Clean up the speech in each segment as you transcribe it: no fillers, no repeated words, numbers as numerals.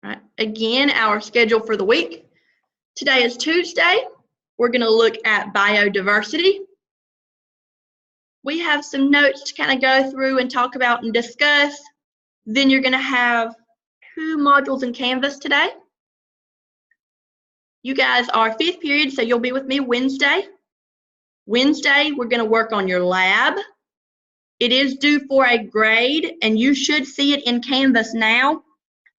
All right. Again, our schedule for the week. Today is Tuesday. We're going to look at biodiversity. We have some notes to kind of go through and talk about and discuss. Then you're going to have 2 modules in Canvas today. You guys are 5th period, so you'll be with me Wednesday. Wednesday, we're going to work on your lab. It is due for a grade, and you should see it in Canvas now.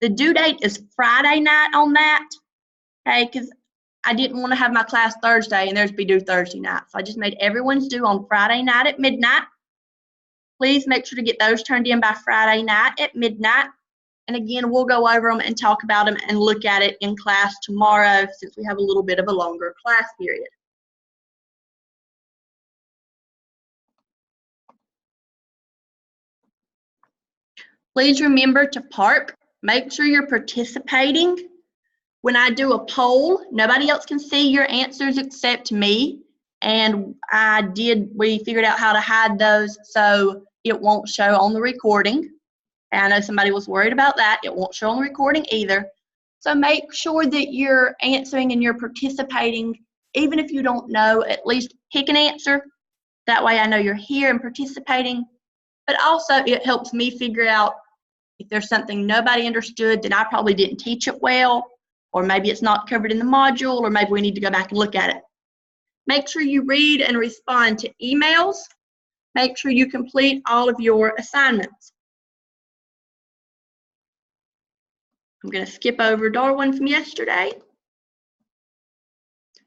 The due date is Friday night on that, okay, because I didn't want to have my class Thursday and theirs be due Thursday night. So I just made everyone's due on Friday night at midnight. Please make sure to get those turned in by Friday night at midnight. And again, we'll go over them and talk about them and look at it in class tomorrow since we have a little bit of a longer class period. Please remember to park. Make sure you're participating. When I do a poll, nobody else can see your answers except me. And we figured out how to hide those so it won't show on the recording. And I know somebody was worried about that. It won't show on the recording either. So make sure that you're answering and you're participating. Even if you don't know, at least pick an answer. That way I know you're here and participating. But also it helps me figure out if there's something nobody understood, then I probably didn't teach it well, or maybe it's not covered in the module, or maybe we need to go back and look at it. Make sure you read and respond to emails. Make sure you complete all of your assignments. I'm going to skip over Darwin from yesterday.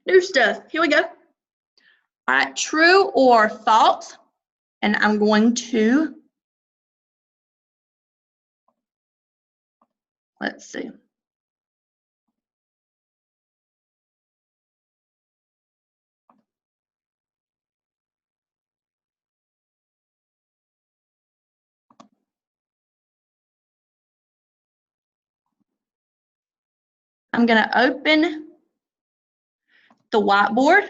New stuff. Here we go. All right, true or false. And I'm going to, let's see. I'm going to open the whiteboard,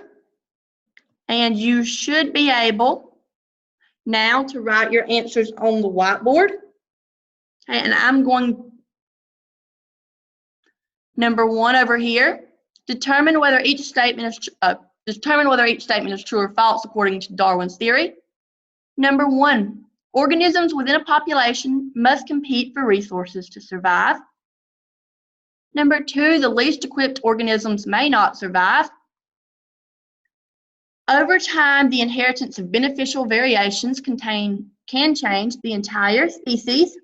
and you should be able now to write your answers on the whiteboard. Okay, and I'm going, number 1 over here, determine whether each statement is true or false according to Darwin's theory. Number 1, organisms within a population must compete for resources to survive. Number 2, the least equipped organisms may not survive. Over time, the inheritance of beneficial variations can change the entire species.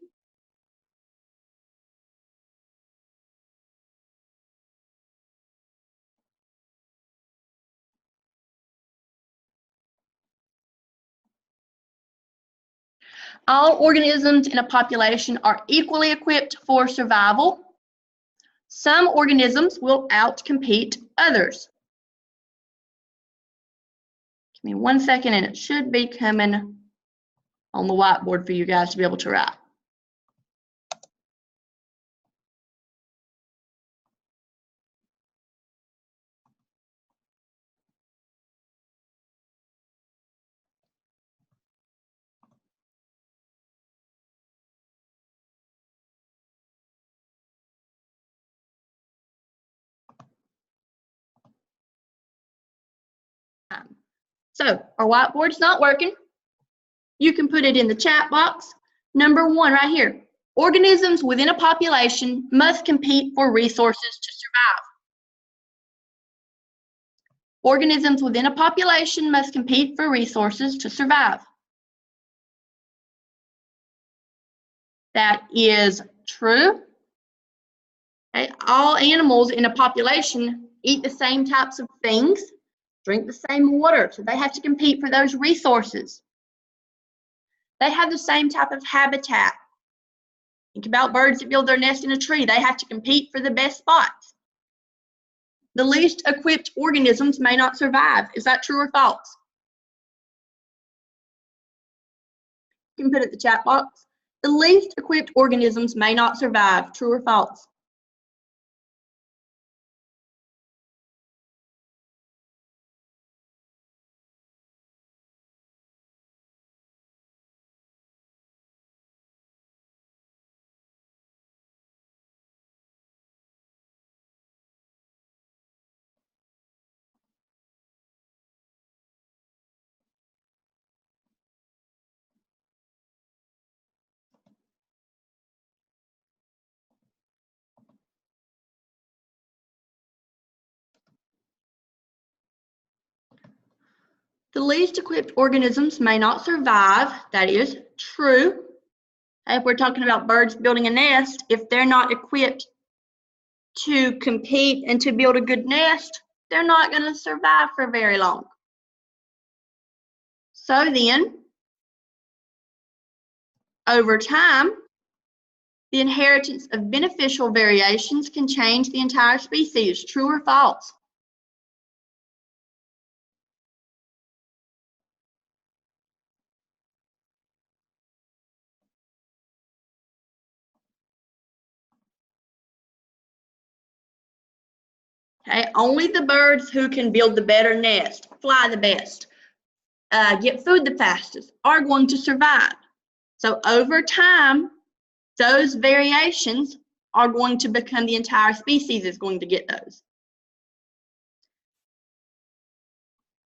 All organisms in a population are equally equipped for survival. Some organisms will outcompete others. Give me 1 second and it should be coming on the whiteboard for you guys to be able to write. So our whiteboard's not working. You can put it in the chat box. Number 1 right here. Organisms within a population must compete for resources to survive. Organisms within a population must compete for resources to survive. That is true. Okay. All animals in a population eat the same types of things, drink the same water, so they have to compete for those resources. They have the same type of habitat. Think about birds that build their nest in a tree. They have to compete for the best spots. The least equipped organisms may not survive. Is that true or false? You can put it in the chat box. The least equipped organisms may not survive. True or false? The least equipped organisms may not survive. That is true. If we're talking about birds building a nest, if they're not equipped to compete and to build a good nest, they're not going to survive for very long. So then, over time, the inheritance of beneficial variations can change the entire species. True or false? Okay, only the birds who can build the better nest, fly the best, get food the fastest are going to survive. So over time, those variations are going to become the entire species is going to get those.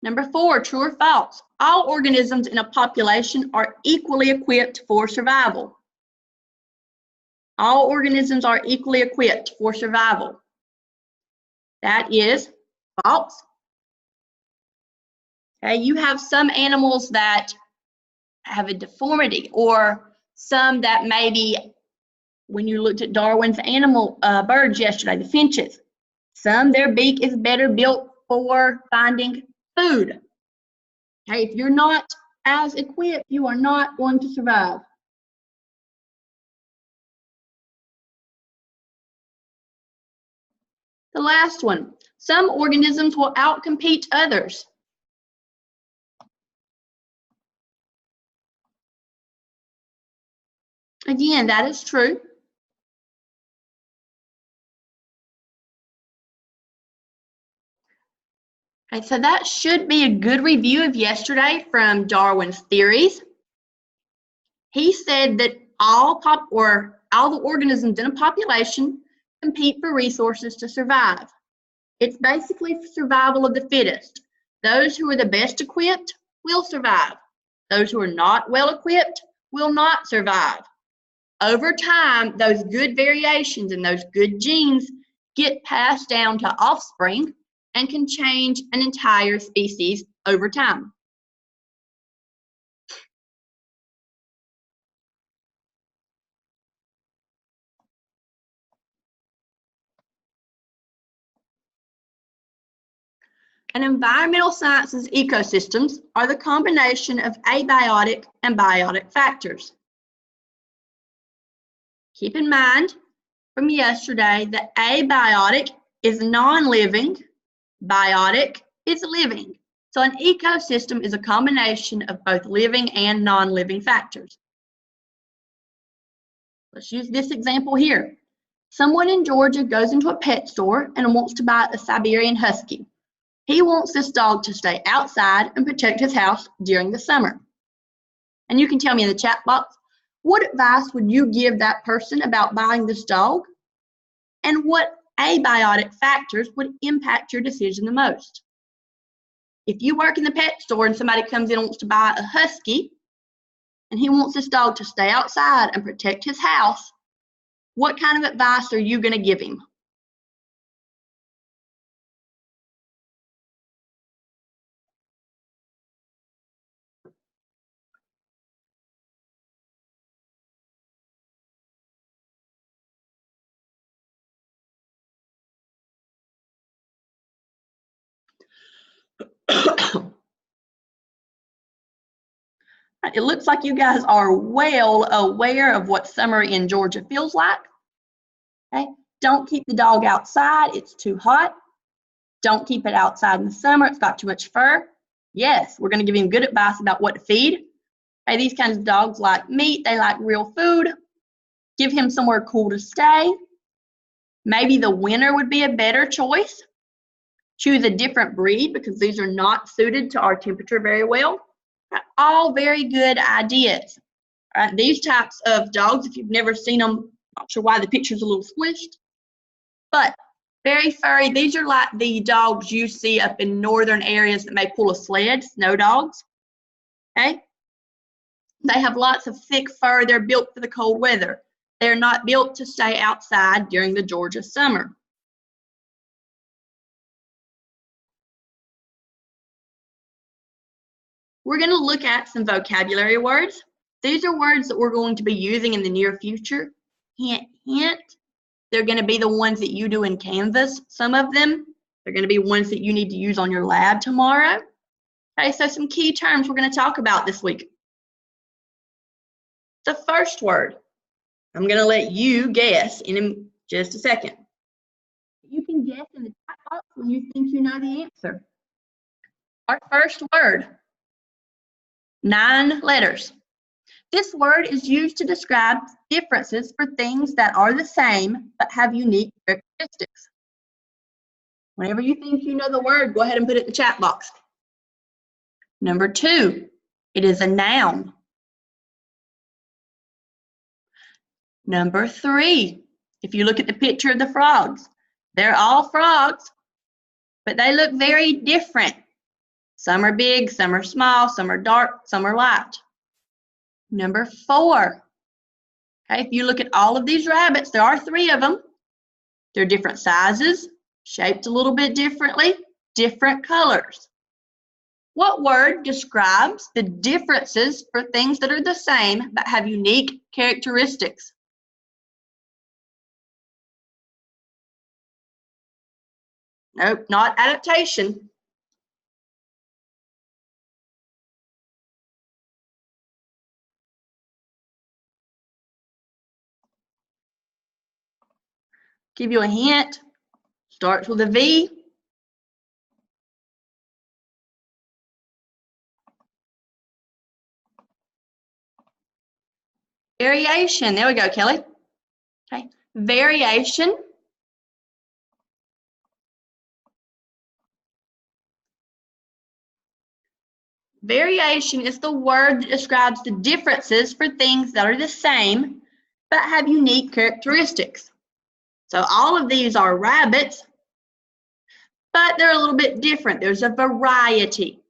Number 4, true or false? All organisms in a population are equally equipped for survival. All organisms are equally equipped for survival. That is false. Okay, you have some animals that have a deformity, or some that maybe, when you looked at Darwin's birds yesterday, the finches, some their beak is better built for finding food. Okay, if you're not as equipped, you are not going to survive. The last one, some organisms will outcompete others. Again, that is true. Okay, so that should be a good review of yesterday from Darwin's theories. He said that all the organisms in a population compete for resources to survive. It's basically survival of the fittest. Those who are the best equipped will survive. Those who are not well equipped will not survive. Over time, those good variations and those good genes get passed down to offspring and can change an entire species over time. And environmental sciences ecosystems are the combination of abiotic and biotic factors. Keep in mind from yesterday that abiotic is non-living, biotic is living. So an ecosystem is a combination of both living and non-living factors. Let's use this example here. Someone in Georgia goes into a pet store and wants to buy a Siberian Husky. He wants this dog to stay outside and protect his house during the summer. And you can tell me in the chat box, what advice would you give that person about buying this dog? And what abiotic factors would impact your decision the most? If you work in the pet store and somebody comes in and wants to buy a Husky, and he wants this dog to stay outside and protect his house, what kind of advice are you going to give him? It looks like you guys are well aware of what summer in Georgia feels like. Okay? Don't keep the dog outside, it's too hot. Don't keep it outside in the summer, it's got too much fur. Yes, we're going to give him good advice about what to feed. Okay, these kinds of dogs like meat, they like real food. Give him somewhere cool to stay. Maybe the winter would be a better choice. Choose a different breed because these are not suited to our temperature very well. All very good ideas. All right, these types of dogs, if you've never seen them, not sure why the picture's a little squished, but very furry. These are like the dogs you see up in northern areas that may pull a sled, snow dogs. Okay? They have lots of thick fur. They're built for the cold weather. They're not built to stay outside during the Georgia summer. we're going to look at some vocabulary words. These are words that we're going to be using in the near future. Hint, hint. They're going to be the ones that you do in Canvas, some of them. They're going to be ones that you need to use on your lab tomorrow. Okay, so some key terms we're going to talk about this week. The first word, I'm going to let you guess in just a second. You can guess in the chat box when you think you know the answer. Our first word, 9 letters. This word is used to describe differences for things that are the same but have unique characteristics. Whenever you think you know the word, go ahead and put it in the chat box. Number 2, it is a noun. Number 3, if you look at the picture of the frogs, they're all frogs, but they look very different. Some are big, some are small, some are dark, some are light. Number 4, okay, if you look at all of these rabbits, there are 3 of them. They're different sizes, shaped a little bit differently, different colors. What word describes the differences for things that are the same but have unique characteristics? Nope, not adaptation. Give you a hint. Starts with a V. Variation. There we go, Kelly. Okay. Variation. Variation is the word that describes the differences for things that are the same but have unique characteristics. So all of these are rabbits, but they're a little bit different. There's a variety.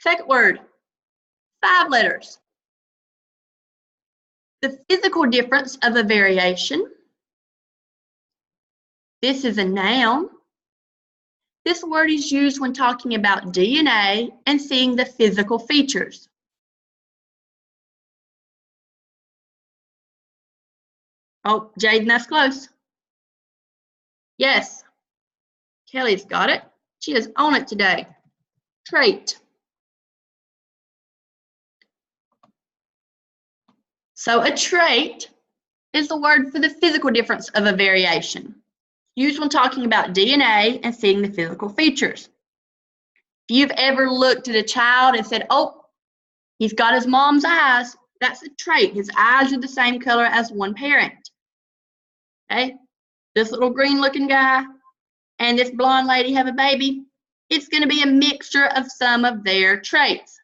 Second word, 5 letters. The physical difference of a variation. This is a noun. This word is used when talking about DNA and seeing the physical features. Oh, Jaden, that's close. Yes, Kelly's got it. She is on it today. Trait. So a trait is the word for the physical difference of a variation, used when talking about DNA and seeing the physical features. If you've ever looked at a child and said, oh, he's got his mom's eyes, that's a trait. His eyes are the same color as one parent. Okay, this little green looking guy and this blonde lady have a baby, it's going to be a mixture of some of their traits.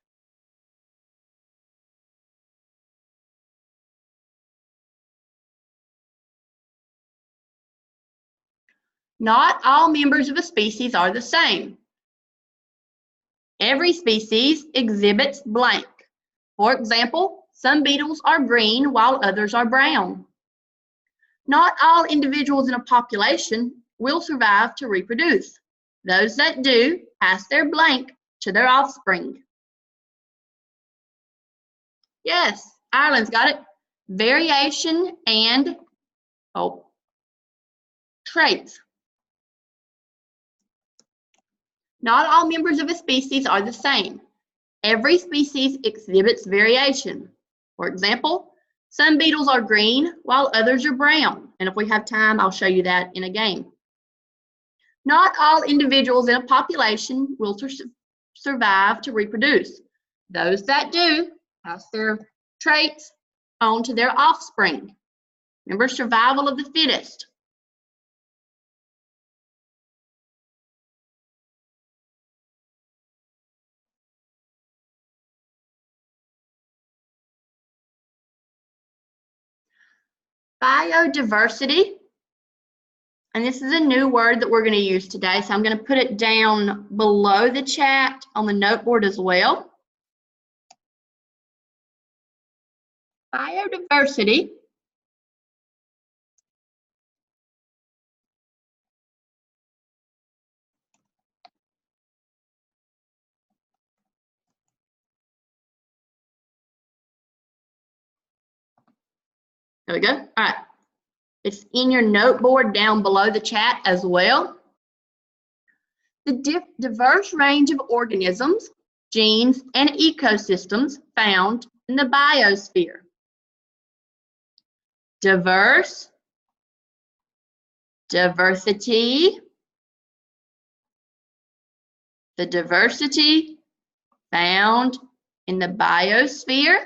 Not all members of a species are the same. Every species exhibits blank. For example, some beetles are green while others are brown. Not all individuals in a population will survive to reproduce. Those that do pass their blank to their offspring. Yes, Ireland's got it. Variation and traits. Not all members of a species are the same. Every species exhibits variation. For example, some beetles are green while others are brown. And if we have time, I'll show you that in a game. Not all individuals in a population will survive to reproduce. Those that do pass their traits on to their offspring. Remember, survival of the fittest. Biodiversity, and this is a new word that we're going to use today, so I'm going to put it down below the chat on the noteboard as well. Biodiversity There we go. All right. It's in your noteboard down below the chat as well. The diverse range of organisms, genes, and ecosystems found in the biosphere. Diverse, diversity, the diversity found in the biosphere,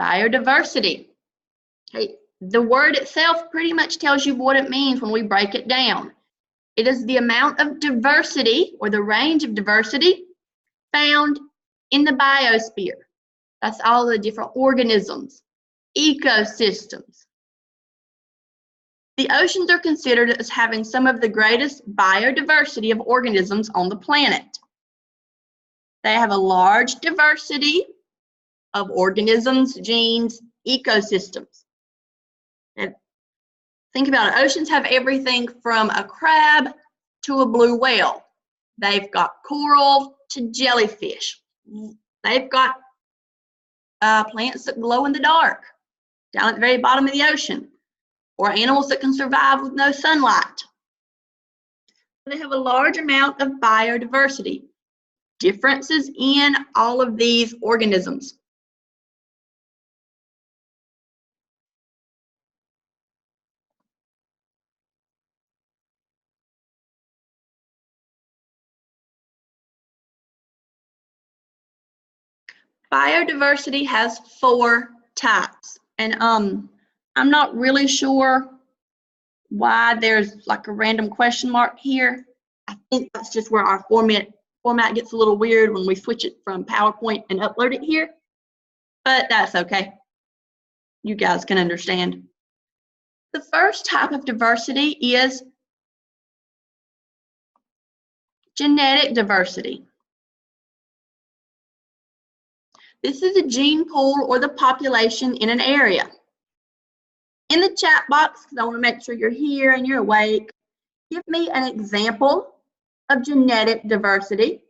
biodiversity. Okay, the word itself pretty much tells you what it means when we break it down. It is the amount of diversity or the range of diversity found in the biosphere. That's all the different organisms, ecosystems. The oceans are considered as having some of the greatest biodiversity of organisms on the planet. They have a large diversity of organisms, genes, ecosystems. And think about it. Oceans have everything from a crab to a blue whale. They've got coral to jellyfish. They've got plants that glow in the dark down at the very bottom of the ocean, or animals that can survive with no sunlight. They have a large amount of biodiversity, differences in all of these organisms. Biodiversity has 4 types, and I'm not really sure why there's like a random question mark here. I think that's just where our format gets a little weird when we switch it from PowerPoint and upload it here, but that's okay. You guys can understand. The first type of diversity is genetic diversity. This is a gene pool or the population in an area. In the chat box, because I want to make sure you're here and you're awake, give me an example of genetic diversity.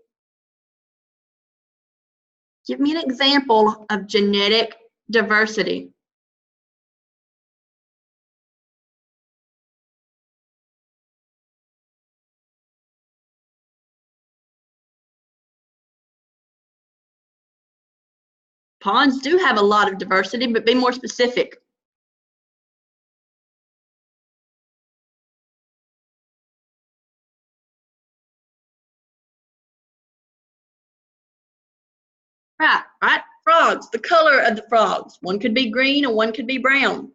Give me an example of genetic diversity. Ponds do have a lot of diversity, but be more specific. Right, frogs, the color of the frogs. One could be green and one could be brown.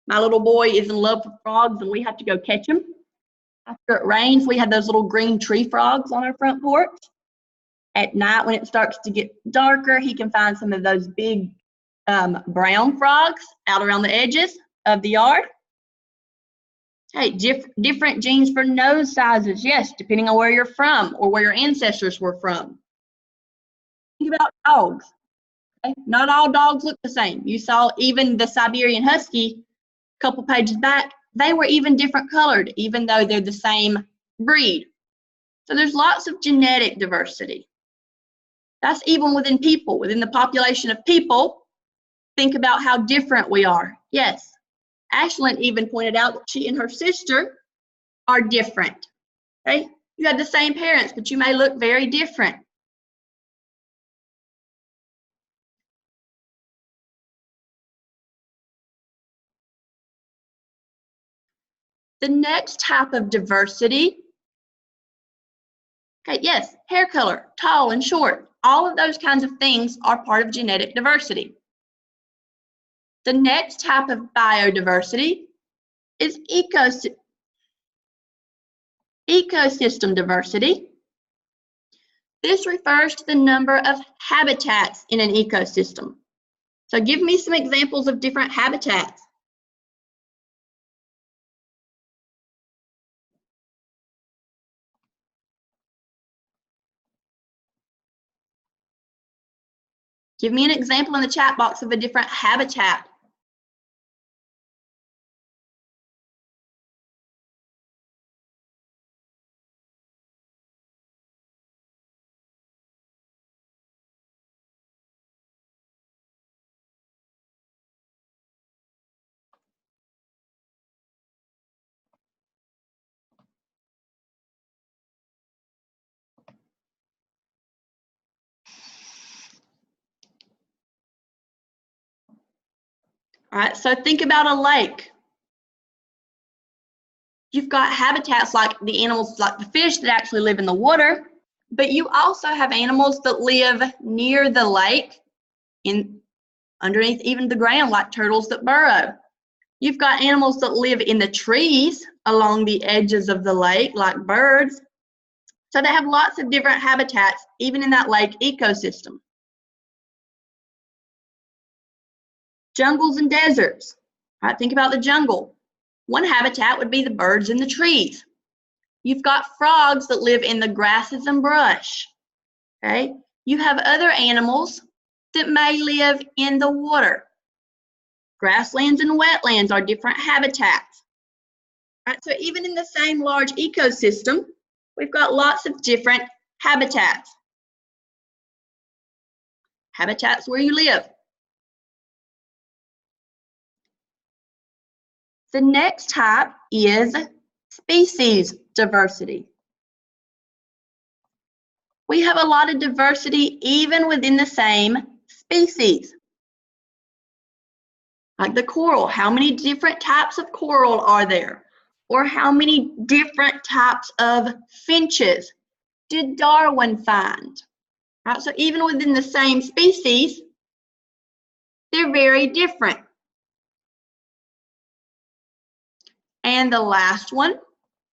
My little boy is in love with frogs and we have to go catch them. After it rains, we have those little green tree frogs on our front porch. At night, when it starts to get darker, he can find some of those big brown frogs out around the edges of the yard. Hey, different genes for nose sizes, yes, depending on where you're from or where your ancestors were from. Think about dogs. Okay? Not all dogs look the same. You saw even the Siberian Husky a couple pages back, they were even different colored, even though they're the same breed. So there's lots of genetic diversity. That's even within people, within the population of people. Think about how different we are. Yes, Ashlyn even pointed out that she and her sister are different. Okay? You have the same parents, but you may look very different. The next type of diversity, okay, yes, hair color, tall and short, all of those kinds of things are part of genetic diversity. The next type of biodiversity is ecosystem diversity. This refers to the number of habitats in an ecosystem. So give me some examples of different habitats. Give me an example in the chat box of a different habitat. All right, so think about a lake. You've got habitats like the animals, like the fish that actually live in the water, but you also have animals that live near the lake, underneath even the ground, like turtles that burrow. You've got animals that live in the trees along the edges of the lake, like birds. So they have lots of different habitats, even in that lake ecosystem. Jungles and deserts. All right, think about the jungle. One habitat would be the birds in the trees. You've got frogs that live in the grasses and brush. Okay? You have other animals that may live in the water. Grasslands and wetlands are different habitats. All right, so even in the same large ecosystem, we've got lots of different habitats. Habitats where you live. The next type is species diversity. We have a lot of diversity even within the same species. Like the coral, how many different types of coral are there? Or how many different types of finches did Darwin find? Right, so even within the same species, they're very different. And the last one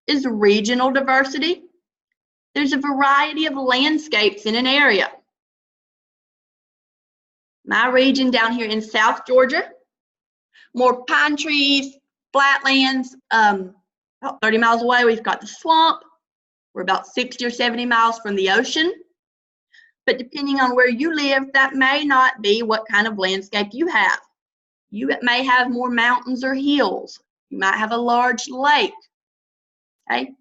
is regional diversity. There's a variety of landscapes in an area. My region down here in South Georgia, more pine trees, flatlands. About 30 miles away, we've got the swamp. We're about 60 or 70 miles from the ocean. But depending on where you live, that may not be what kind of landscape you have. You may have more mountains or hills. You might have a large lake. Okay?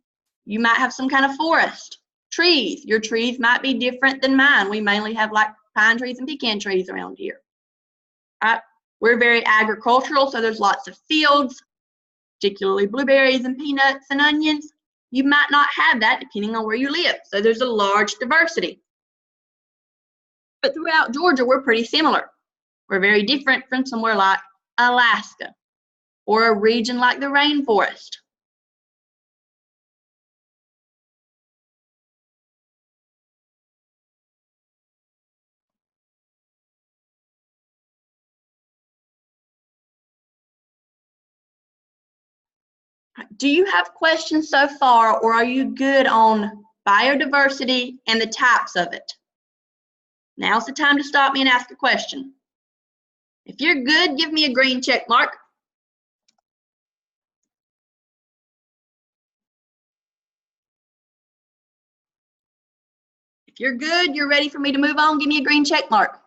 You might have some kind of forest. Trees. Your trees might be different than mine. We mainly have like pine trees and pecan trees around here. Right? We're very agricultural, so there's lots of fields, particularly blueberries and peanuts and onions. You might not have that depending on where you live. So there's a large diversity. But throughout Georgia, we're pretty similar. We're very different from somewhere like Alaska or a region like the rainforest. Do you have questions so far, or are you good on biodiversity and the types of it? Now's the time to stop me and ask a question. If you're good, give me a green check mark. If you're good, you're ready for me to move on, give me a green check mark.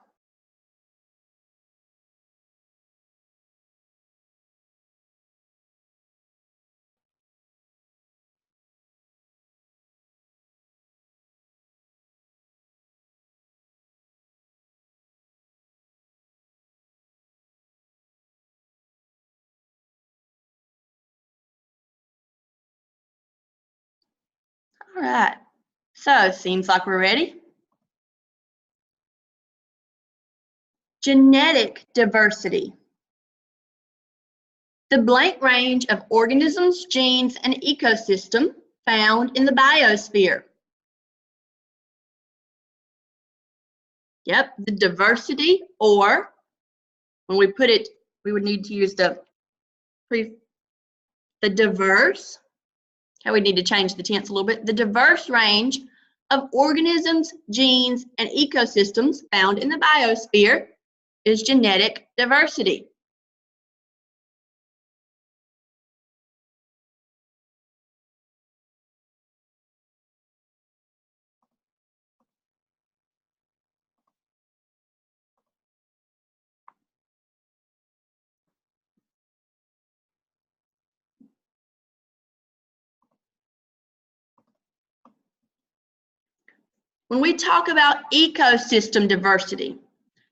All right, so seems like we're ready. Genetic diversity. The blank range of organisms, genes, and ecosystem found in the biosphere. Yep, the diversity, or when we put it, we would need to use the diverse. Okay, we need to change the tense a little bit. The diverse range of organisms, genes, and ecosystems found in the biosphere is genetic diversity. When we talk about ecosystem diversity,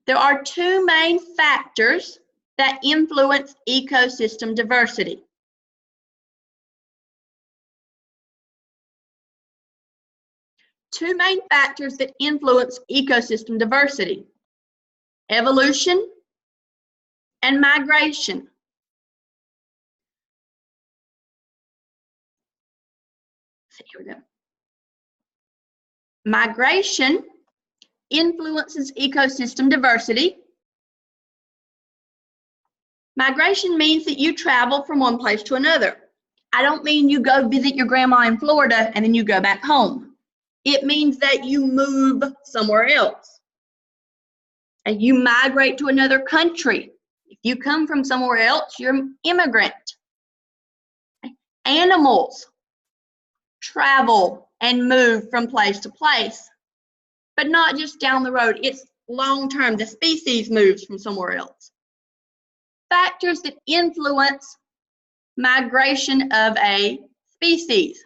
there are two main factors that influence ecosystem diversity. Two main factors that influence ecosystem diversity: evolution and migration. Here we go. Migration influences ecosystem diversity. Migration means that you travel from one place to another. I don't mean you go visit your grandma in Florida and then you go back home. It means that you move somewhere else. And you migrate to another country. If you come from somewhere else, you're an immigrant. Animals travel and move from place to place, but not just down the road. It's long term. The species moves from somewhere else. Factors that influence migration of a species.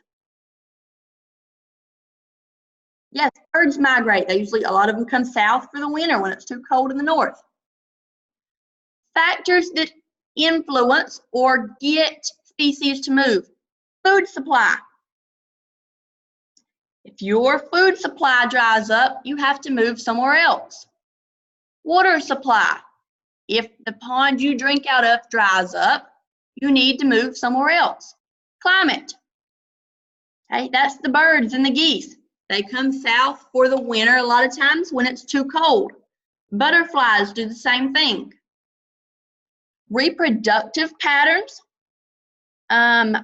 Yes, birds migrate. A lot of them come south for the winter when it's too cold in the north. Factors that influence or get species to move. Food supply. If your food supply dries up, you have to move somewhere else. Water supply. If the pond you drink out of dries up, you need to move somewhere else. Climate. Okay, that's the birds and the geese. They come south for the winter a lot of times when it's too cold. Butterflies do the same thing. Reproductive patterns. I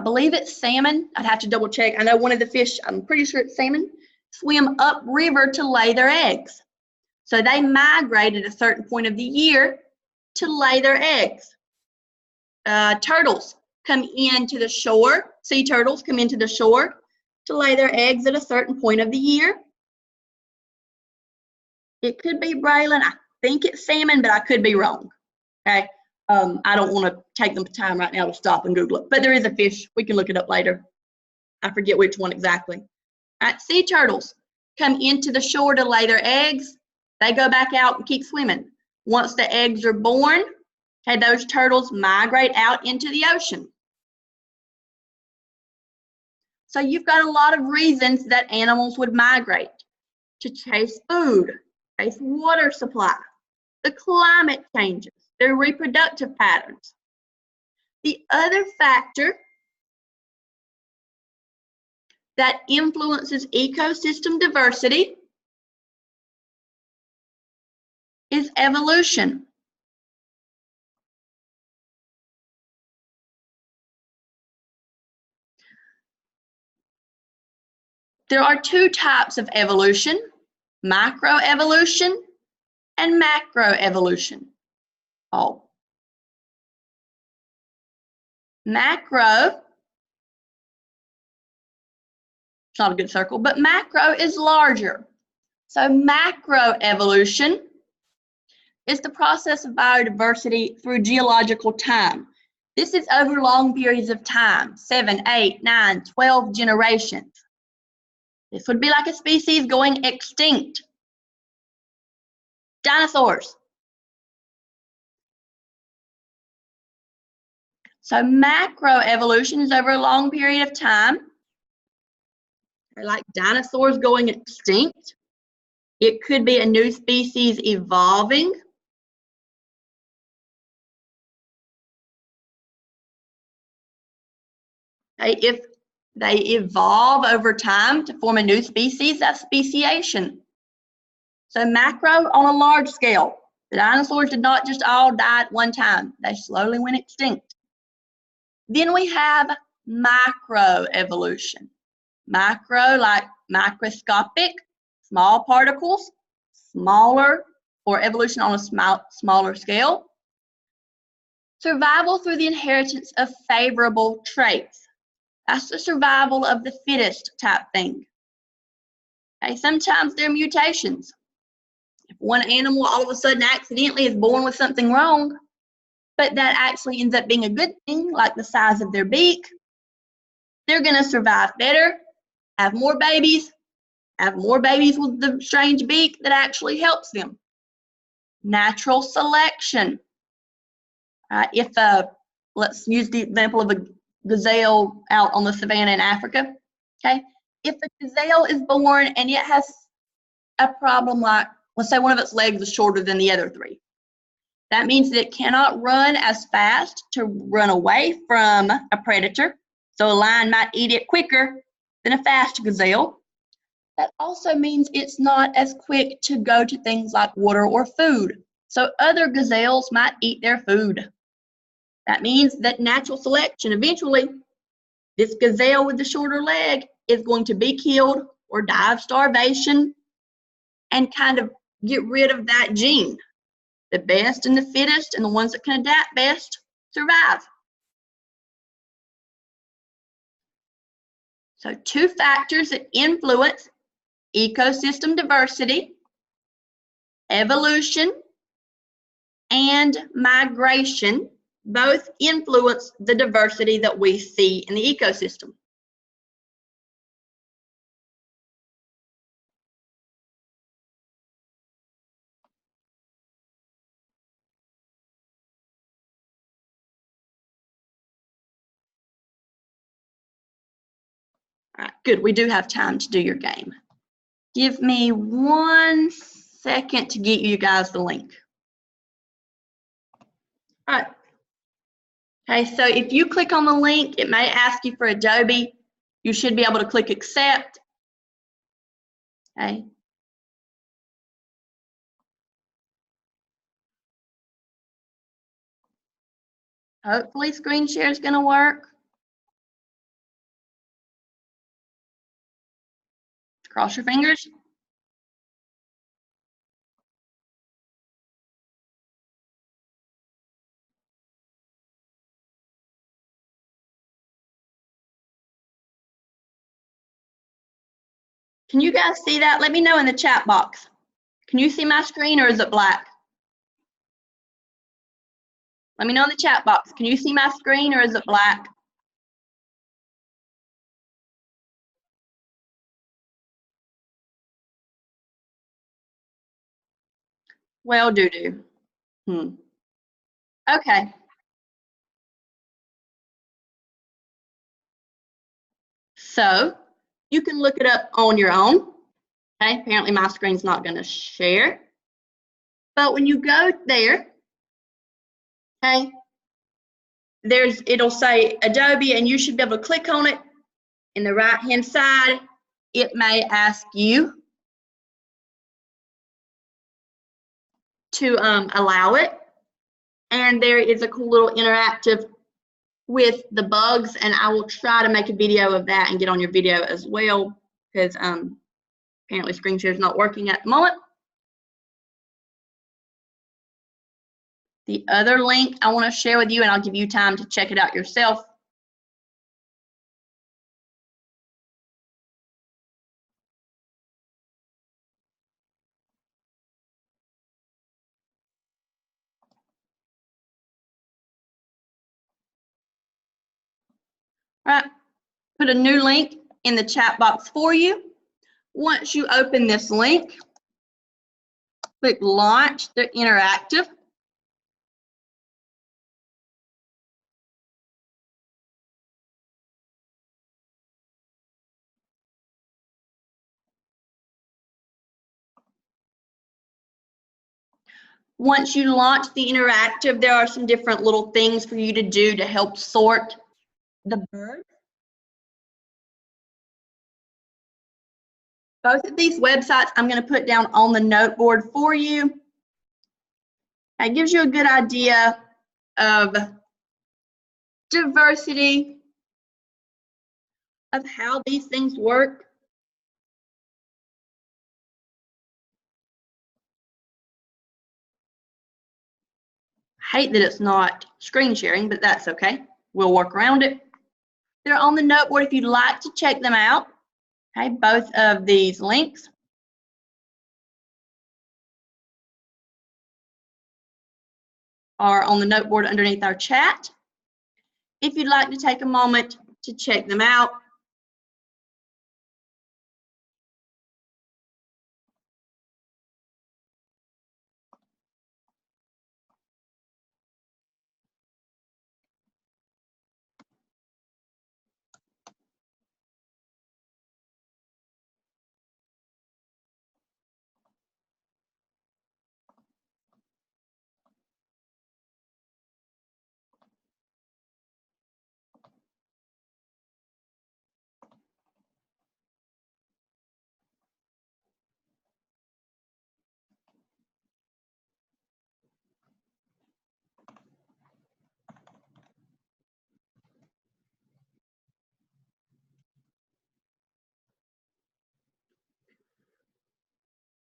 believe it's salmon. I'd have to double check. I know one of the fish, I'm pretty sure it's salmon, swim upriver to lay their eggs. So they migrate at a certain point of the year to lay their eggs. Turtles come into the shore. Sea turtles come into the shore to lay their eggs at a certain point of the year. It could be Braylon. I think it's salmon, but I could be wrong. Okay. I don't want to take the time right now to stop and Google it, but there is a fish. We can look it up later. I forget which one exactly. Sea turtles come into the shore to lay their eggs. They go back out and keep swimming. Once the eggs are born, okay, those turtles migrate out into the ocean. So you've got a lot of reasons that animals would migrate: to chase food, chase water supply, the climate changes, their reproductive patterns. The other factor that influences ecosystem diversity is evolution. There are two types of evolution: microevolution and macroevolution. Macro, it's not a good circle, but macro is larger. So macroevolution is the process of biodiversity through geological time. This is over long periods of time, 7, 8, 9, 12 generations. This would be like a species going extinct. Dinosaurs. So macroevolution is over a long period of time. Like dinosaurs going extinct. It could be a new species evolving. If they evolve over time to form a new species, that's speciation. So macro on a large scale. The dinosaurs did not just all die at one time. They slowly went extinct. Then we have macroevolution. Macro, like microscopic, small particles, smaller, or evolution on a smaller scale. Survival through the inheritance of favorable traits. That's the survival of the fittest type thing. Okay, sometimes there are mutations. If one animal all of a sudden accidentally is born with something wrong, but that actually ends up being a good thing, like the size of their beak, they're going to survive better, have more babies with the strange beak that actually helps them. Natural selection. Let's use the example of a gazelle out on the savannah in Africa. Okay, if a gazelle is born and it has a problem like, let's say one of its legs is shorter than the other three, That means that it cannot run as fast to run away from a predator. So a lion might eat it quicker than a fast gazelle. That also means it's not as quick to go to things like water or food. So other gazelles might eat their food. That means that natural selection, eventually, this gazelle with the shorter leg is going to be killed or die of starvation and kind of get rid of that gene. The best and the fittest and the ones that can adapt best survive. So 2 factors that influence ecosystem diversity, evolution, and migration, both influence the diversity that we see in the ecosystem. All right, good. We do have time to do your game. Give me 1 second to get you guys the link. All right. Okay, so if you click on the link, it may ask you for Adobe. You should be able to click accept. Okay. Hopefully screen share is going to work. Cross your fingers. Can you guys see that? Let me know in the chat box. Can you see my screen or is it black? Let me know in the chat box. Can you see my screen or is it black? Well, doo-doo. Okay. So you can look it up on your own. Okay, apparently my screen's not going to share. But when you go there, okay, it'll say Adobe and you should be able to click on it. In the right-hand side, it may ask you to allow it. And there is a cool little interactive with the bugs, and I will try to make a video of that and get on your video as well, because apparently screen share is not working at the moment. The other link I want to share with you, and I'll give you time to check it out yourself. All right, put a new link in the chat box for you. Once you open this link, click Launch the Interactive. Once you launch the interactive, there are some different little things for you to do to help sort the birds. Both of these websites I'm going to put down on the note board for you. It gives you a good idea of diversity, of how these things work. I hate that it's not screen sharing, but that's okay. We'll work around it. They're on the note board if you'd like to check them out. Okay, both of these links are on the note board underneath our chat. If you'd like to take a moment to check them out,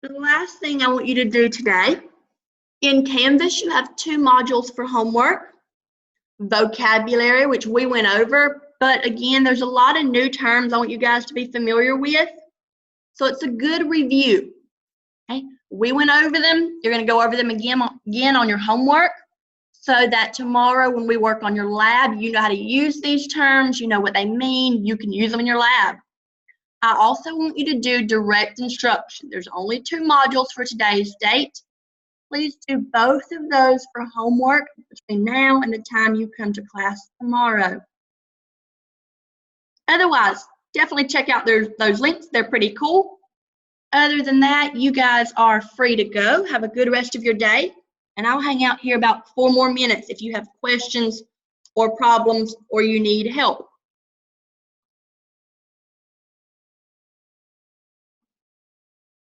The last thing I want you to do today, in Canvas, you have 2 modules for homework. Vocabulary, which we went over, but again, there's a lot of new terms I want you guys to be familiar with. So it's a good review. Okay? We went over them. You're going to go over them again on your homework so that tomorrow when we work on your lab, you know how to use these terms, you know what they mean, you can use them in your lab. I also want you to do direct instruction. There's only 2 modules for today's date. Please do both of those for homework between now and the time you come to class tomorrow. Otherwise, definitely check out those links. They're pretty cool. Other than that, you guys are free to go. Have a good rest of your day. And I'll hang out here about 4 more minutes if you have questions or problems or you need help.